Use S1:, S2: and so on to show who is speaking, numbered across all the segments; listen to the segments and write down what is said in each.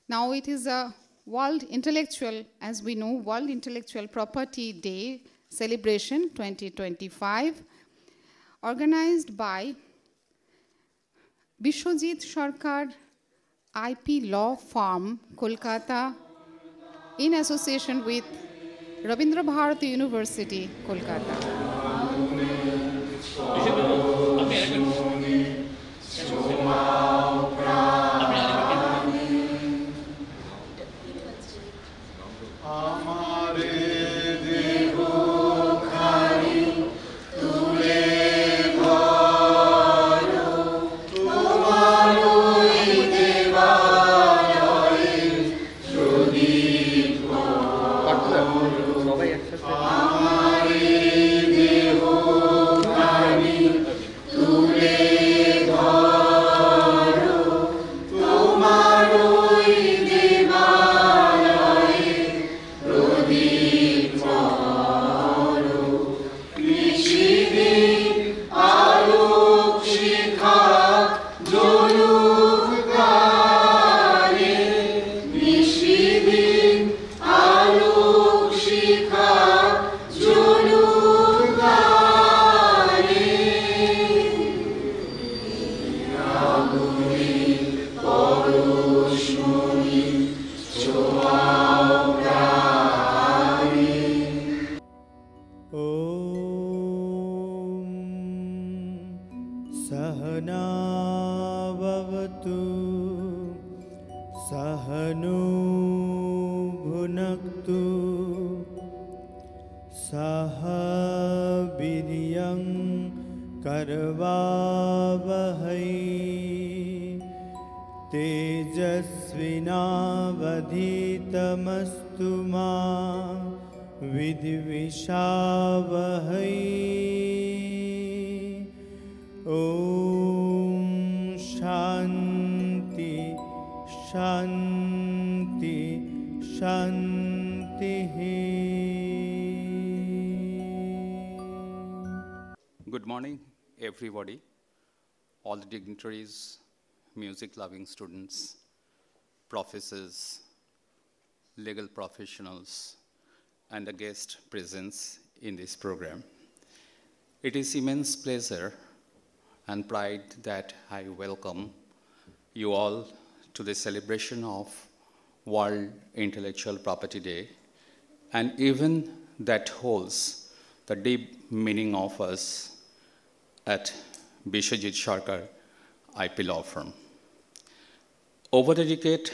S1: Now it is a World Intellectual, as we know, World Intellectual Property Day celebration 2025, organized by Bishwajit Sarkar IP Law Firm, Kolkata, in association with Rabindra Bharati University, Kolkata.
S2: सहनावतु सहनो भुनक्तु सह वीर्यं करवावहै तेजस्विनावधीतमस्तु मा विद्विषावहै। ॐ शान्ति शान्ति शान्तिः।
S3: Good morning, everybody, all the dignitaries, music-loving students, professors, legal professionals, and the guest presence in this program. It is immense pleasure and pride that I welcome you all to the celebration of World Intellectual Property Day, and even that holds the deep meaning of us at Bishwajit Sarkar IP Law Firm. Over the decade,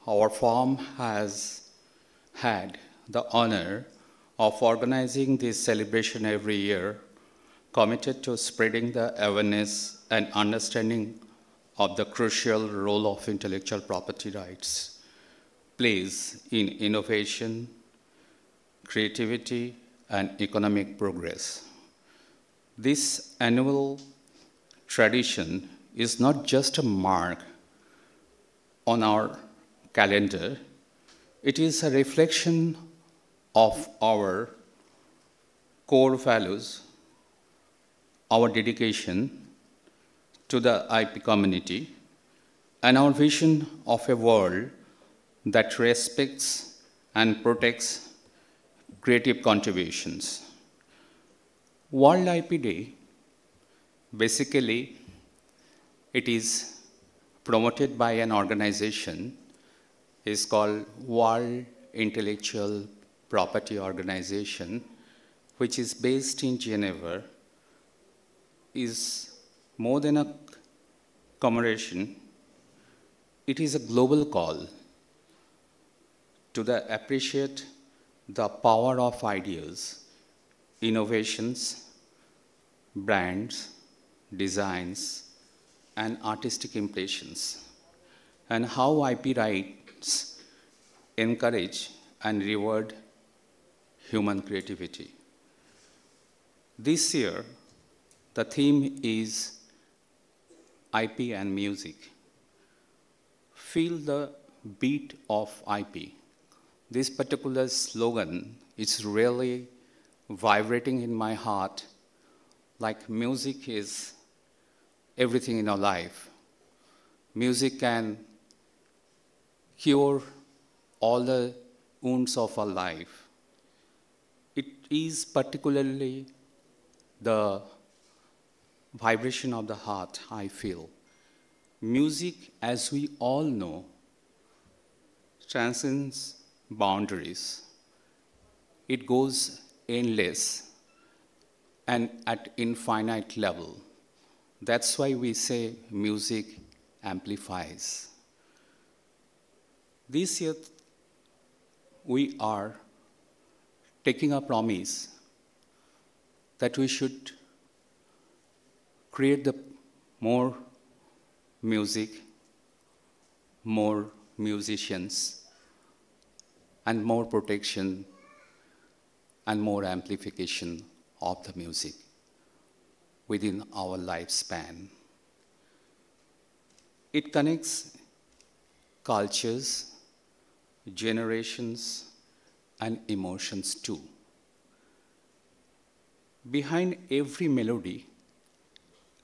S3: our firm has had the honor of organizing this celebration every year, committed to spreading the awareness and understanding of the crucial role of intellectual property rights plays in innovation, creativity, and economic progress. This annual tradition is not just a mark on our calendar, it is a reflection of our core values, our dedication to the IP community, and our vision of a world that respects and protects creative contributions. World IP Day, basically, it is promoted by an organization, is called World Intellectual Property Organization, which is based in Geneva, is more than a commemoration. It is a global call to appreciate the power of ideas, innovations, brands, designs, and artistic impressions, and how IP rights encourage and reward human creativity. This year, the theme is IP and music. Feel the beat of IP. This particular slogan is really vibrating in my heart, like music is everything in our life. Music can cure all the wounds of our life. It is particularly the vibration of the heart, I feel. Music, as we all know, transcends boundaries. It goes endless and at infinite level. That's why we say music amplifies. This year, we are taking a promise that we should create the more music, more musicians, and more protection and more amplification of the music within our lifespan. It connects cultures, generations, and emotions too. Behind every melody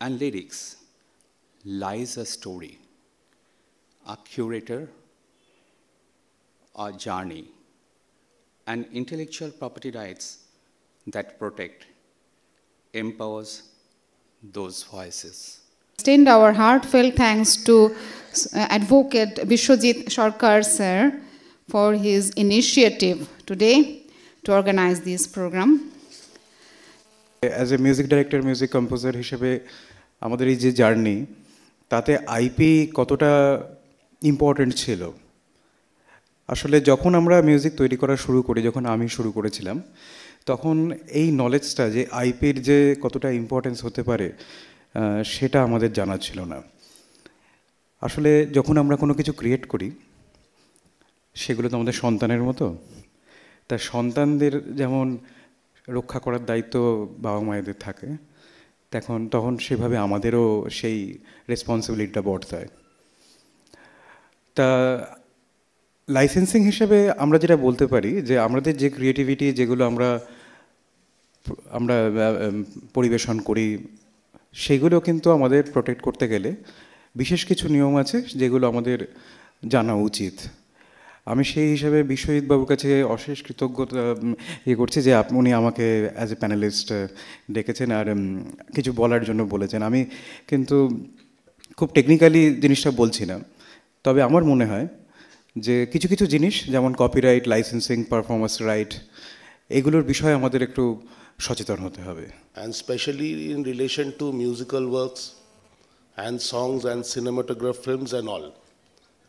S3: and lyrics lies a story, a curator, a journey, and intellectual property rights that protect, empowers those voices.
S1: Extend our heartfelt thanks to Advocate Bishwajit Sarkar sir for his initiative today to organize this program.
S4: As a music director, music composer হিসেবে আমাদের এই যে journey তাতে IP কতটা important ছিল আসলে যখন আমরা মিউজিক তৈরি করা শুরু করি যখন আমি শুরু করেছিলাম তখন এই নলেজটা যে আইপির যে কতটা ইম্পর্টেন্স হতে পারে সেটা আমাদের জানা ছিল না আসলে যখন আমরা কোনো কিছু ক্রিয়েট করি সেগুলো তো আমাদের সন্তানের মতো তা সন্তানদের যেমন রক্ষা করার দায়িত্ব বাবা মায়েদের থাকে তখন সেভাবে আমাদেরও সেই রেসপন্সিবিলিটিটা বর্তায় তা লাইসেন্সিং হিসেবে আমরা যেটা বলতে পারি যে আমাদের যে ক্রিয়েটিভিটি যেগুলো আমরা পরিবেশন করি সেগুলো কিন্তু আমাদের প্রোটেক্ট করতে গেলে বিশেষ কিছু নিয়ম আছে যেগুলো আমাদের জানা উচিত আমি সেই হিসাবে বিশ্বজিৎ বাবুর কাছে অশেষ কৃতজ্ঞতা করছি যে উনি আমাকে অ্যাজ এ প্যানেলিস্ট ডেকেছেন আর কিছু বলার জন্য বলেছেন আমি কিন্তু খুব টেকনিক্যালি জিনিসটা বলছি না তবে আমার মনে হয় যে কিছু কিছু জিনিস যেমন কপিরাইট লাইসেন্সিং পারফরম্যান্স রাইট এগুলোর বিষয়ে আমাদের একটু সচেতন হতে হবে
S5: and especially in relation to musical works and songs and cinematograph films and all.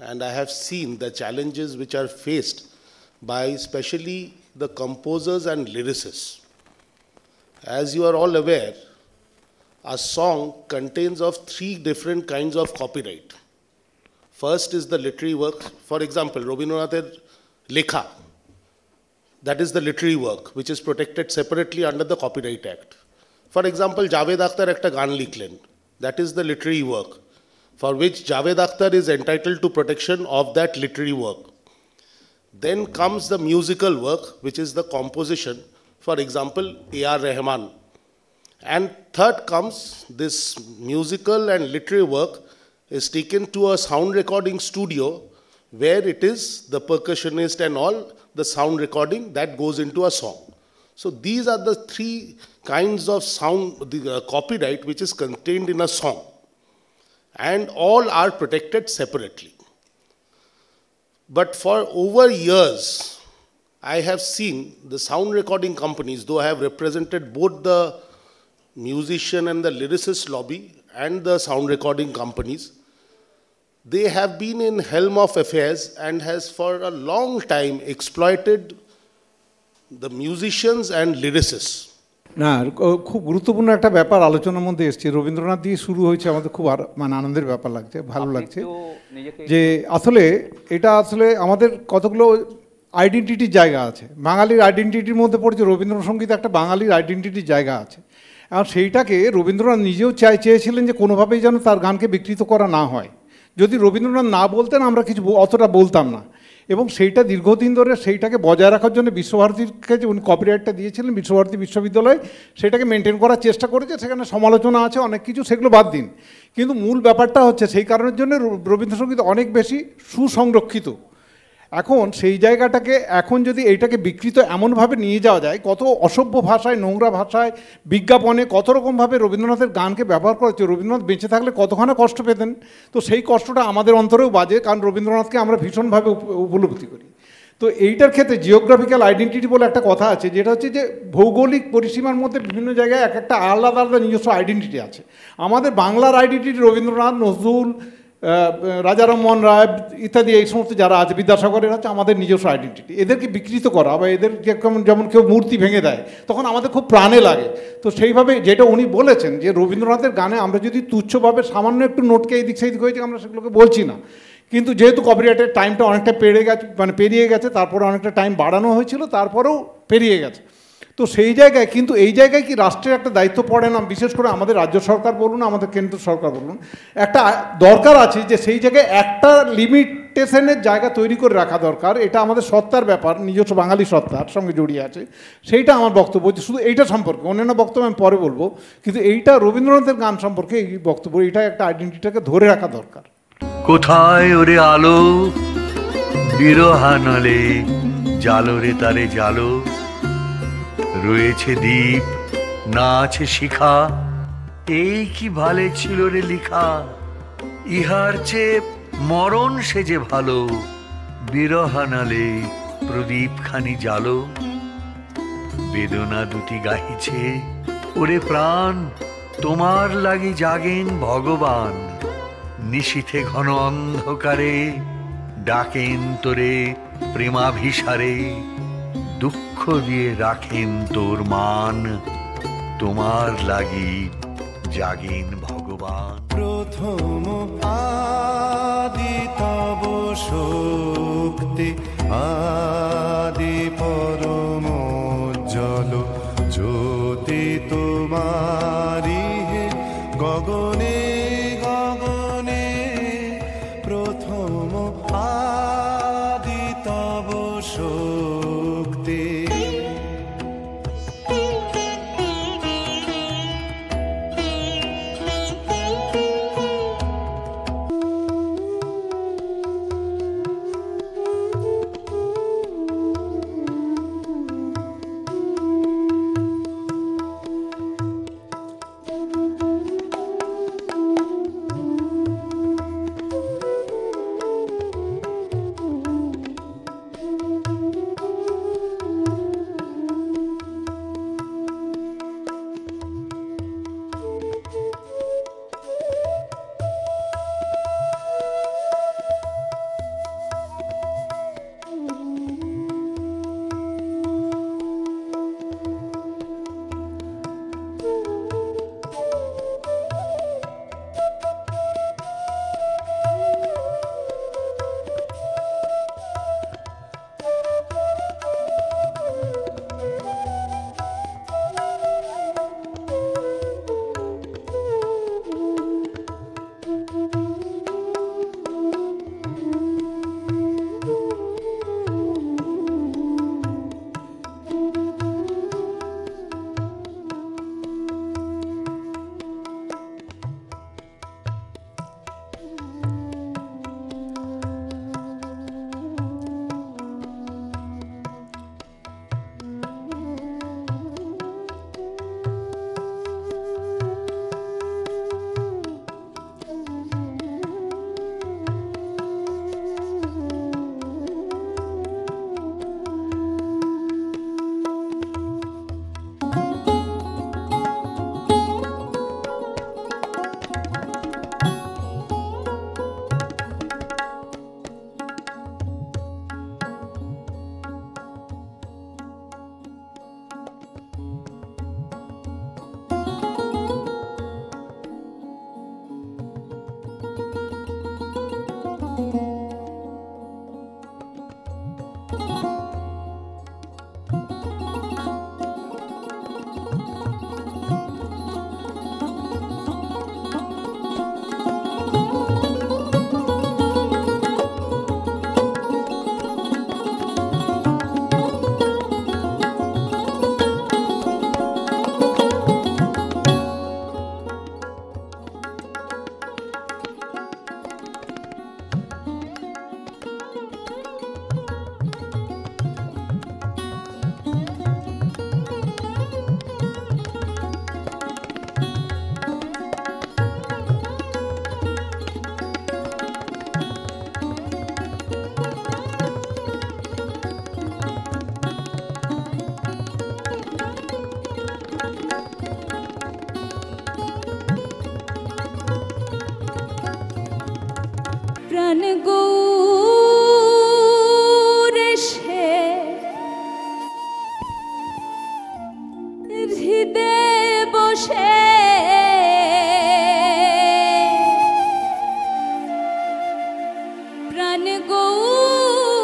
S5: And I have seen the challenges which are faced by especially the composers and lyricists. As you are all aware, a song contains of 3 different kinds of copyright. First is the literary work. For example, Rabindranath's Lekha, that is the literary work which is protected separately under the Copyright Act. For example, Javed Akhtar ekta gaan likhlen, that is the literary work for which Javed Akhtar is entitled to protection of that literary work. Then comes the musical work, which is the composition, for example, A.R. Rahman. And third comes this musical and literary work is taken to a sound recording studio where it is the percussionist and all, the sound recording that goes into a song. So these are the 3 kinds of sound, the copyright which is contained in a song. And all are protected separately. But for over years, I have seen the sound recording companies, though I have represented both the musician and the lyricist lobby and the sound recording companies, they have been in helm of affairs and has for a long time exploited the musicians and lyricists.
S6: না খুব গুরুত্বপূর্ণ একটা ব্যাপার আলোচনার মধ্যে এসছে রবীন্দ্রনাথ দিয়ে শুরু হয়েছে আমাদের খুব মানে আনন্দের ব্যাপার লাগছে ভালো লাগছে যে আসলে এটা আসলে আমাদের কতগুলো আইডেন্টিটির জায়গা আছে বাঙালির আইডেন্টিটির মধ্যে পড়ছে রবীন্দ্রসঙ্গীত একটা বাঙালির আইডেন্টিটির জায়গা আছে আর সেইটাকে রবীন্দ্রনাথ নিজেও চেয়েছিলেন যে কোনোভাবেই যেন তার গানকে বিকৃত করা না হয় যদি রবীন্দ্রনাথ না বলতেন আমরা কিছু অতটা বলতাম না এবং সেইটা দীর্ঘদিন ধরে সেইটাকে বজায় রাখার জন্য বিশ্বভারতীকে যে উনি কপিরাইটটা দিয়েছিলেন বিশ্বভারতী বিশ্ববিদ্যালয় সেটাকে মেনটেন করার চেষ্টা করেছে সেখানে সমালোচনা আছে অনেক কিছু সেগুলো বাদ দিন কিন্তু মূল ব্যাপারটা হচ্ছে সেই কারণের জন্য রবীন্দ্রসঙ্গীত অনেক বেশি সুসংরক্ষিত এখন সেই জায়গাটাকে এখন যদি এইটাকে বিকৃত এমনভাবে নিয়ে যাওয়া যায়, কত অসভ্য ভাষায়, নোংরা ভাষায়, বিজ্ঞাপনে কত রকমভাবে রবীন্দ্রনাথের গানকে ব্যবহার করা হচ্ছে। রবীন্দ্রনাথ বেঁচে থাকলে কতখানি কষ্ট পেতেন, তো সেই কষ্টটা আমাদের অন্তরেও বাজে, কারণ রবীন্দ্রনাথকে আমরা ভীষণভাবে উপলব্ধি করি। তো এইটার ক্ষেত্রে জিওগ্রাফিক্যাল আইডেন্টিটি বলে একটা কথা আছে, যেটা হচ্ছে যে ভৌগোলিক পরিসীমার মধ্যে বিভিন্ন জায়গায় এক একটা আলাদা আলাদা নিজস্ব আইডেন্টিটি আছে। আমাদের বাংলার আইডেন্টিটি রবীন্দ্রনাথ, নজরুল, রাজা রামমোহন রায় ইত্যাদি এই সমস্ত যারা আছে, বিদ্যাসাগরের হচ্ছে আমাদের নিজস্ব আইডেন্টিটি। এদেরকে বিকৃত করা বা এদের যেমন কেউ মূর্তি ভেঙে দেয় তখন আমাদের খুব প্রাণে লাগে। তো সেইভাবে যেটা উনি বলেছেন যে রবীন্দ্রনাথের গানে আমরা যদি তুচ্ছভাবে সামান্য একটু নোটকে এই দিক সেই দিক হয়েছে আমরা সেগুলোকে বলছি না, কিন্তু যেহেতু কপিরাইটের টাইমটা অনেকটা পেরিয়ে গেছে, তারপরে অনেকটা টাইম বাড়ানো হয়েছিল, তারপরেও পেরিয়ে গেছে। তো সেই জায়গায় কিন্তু এই জায়গায় কি রাষ্ট্রের একটা দায়িত্ব পড়ে না, বিশেষ করে আমাদের রাজ্য সরকার বলুন, আমাদের কেন্দ্র সরকার বলুন, একটা দরকার আছে যে সেই জায়গায় একটা লিমিটেশনের জায়গা তৈরি করে রাখা দরকার। এটা আমাদের সত্তার ব্যাপার, নিজস্ব বাঙালি সত্তার সঙ্গে জড়িয়ে আছে। সেইটা আমার বক্তব্য, শুধু এইটা সম্পর্কে, অন্যান্য বক্তব্য আমি পরে বলবো, কিন্তু এইটা রবীন্দ্রনাথের গান সম্পর্কে এই বক্তব্য, এইটা একটা আইডেন্টিটিটাকে ধরে রাখা দরকার।
S7: কোথায় ওরে আলো বিরহানলে, জালো রে তারে জালো, রয়েছে দ্বীপ না আছে শিখা, এই কি ভালে ছিল রে লিখা, ইহার চেয়ে মরণ সে যে ভালো, বিরহানালে প্রদীপ খানি জালো, বেদনা দুটি গাহিছে ওরে প্রাণ, তোমার লাগি জাগেন ভগবান, নিশীথে ঘন অন্ধকারে ডাকেন তোরে প্রেমাভিসারে, দুঃখ দিয়ে রাখেন তোর মান, তোমার লাগি জাগেন ভগবান।
S2: প্রথম আদি তব শক্তি, আদি পরম জল জ্যোতি তোমারি হে, গগনে গগনে প্রথম আদি তব শক্তি।
S8: প্রাণ গৌরে সে হৃদে বসে প্রাণ গৌরে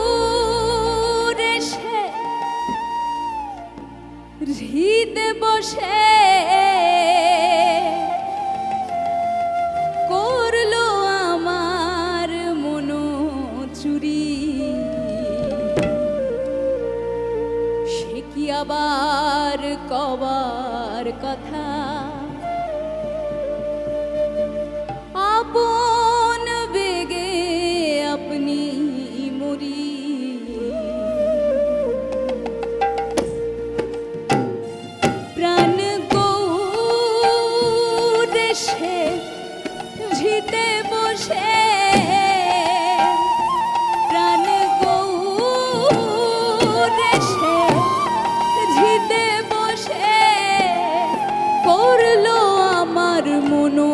S8: সে হৃদে বসে করলো আমার মনো চুরি সে কি আবার কবার কথা আপন বেগে আপনি মরি প্রাণ গৌরে সে ঝিতে বসে প্রাণ গৌরে সে ঝিতে বসে করলো আমার মনো